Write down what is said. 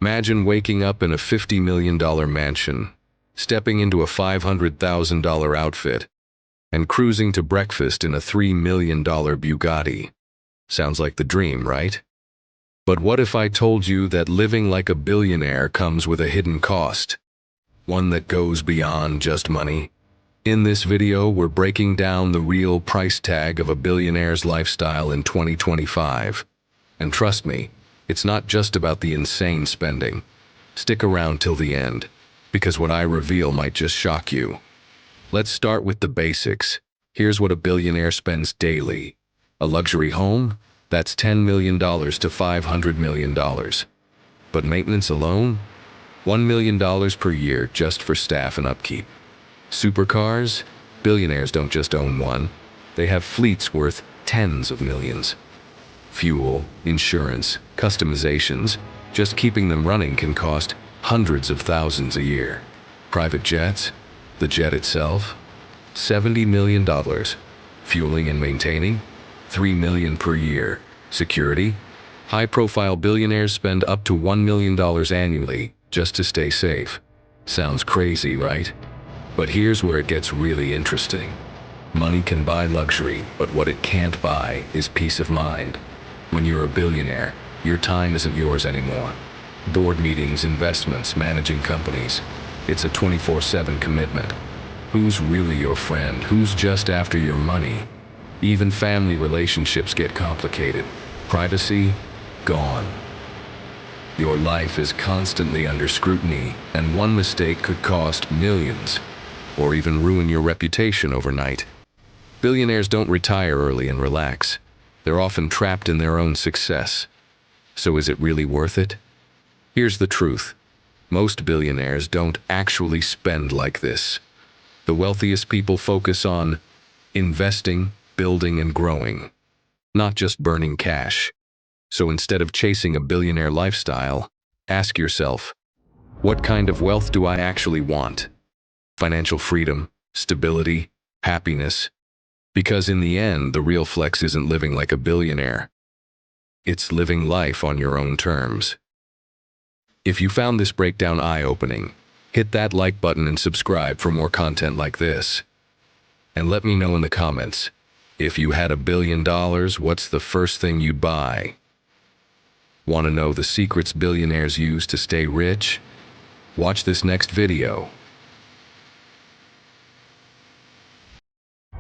Imagine waking up in a $50 million mansion, stepping into a $500,000 outfit, and cruising to breakfast in a $3 million Bugatti. Sounds like the dream, right? But what if I told you that living like a billionaire comes with a hidden cost? One that goes beyond just money. In this video, we're breaking down the real price tag of a billionaire's lifestyle in 2025. And trust me, it's not just about the insane spending. Stick around till the end, because what I reveal might just shock you. Let's start with the basics. Here's what a billionaire spends daily. A luxury home? That's $10 million to $500 million. But maintenance alone? $1 million per year just for staff and upkeep. Supercars? Billionaires don't just own one. They have fleets worth tens of millions. Fuel, insurance, customizations, just keeping them running can cost hundreds of thousands a year. Private jets? The jet itself? $70 million. Fueling and maintaining? $3 million per year. Security? High-profile billionaires spend up to $1 million annually just to stay safe. Sounds crazy, right? But here's where it gets really interesting. Money can buy luxury, but what it can't buy is peace of mind. When you're a billionaire, your time isn't yours anymore. Board meetings, investments, managing companies. It's a 24/7 commitment. Who's really your friend? Who's just after your money? Even family relationships get complicated. Privacy? Gone. Your life is constantly under scrutiny, and one mistake could cost millions, or even ruin your reputation overnight. Billionaires don't retire early and relax. They're often trapped in their own success. So is it really worth it? Here's the truth. Most billionaires don't actually spend like this. The wealthiest people focus on investing, building, and growing, not just burning cash. So instead of chasing a billionaire lifestyle, ask yourself, what kind of wealth do I actually want? Financial freedom, stability, happiness. Because in the end, the real flex isn't living like a billionaire. It's living life on your own terms. If you found this breakdown eye-opening, hit that like button and subscribe for more content like this. And let me know in the comments, if you had $1 billion, what's the first thing you'd buy? Want to know the secrets billionaires use to stay rich? Watch this next video.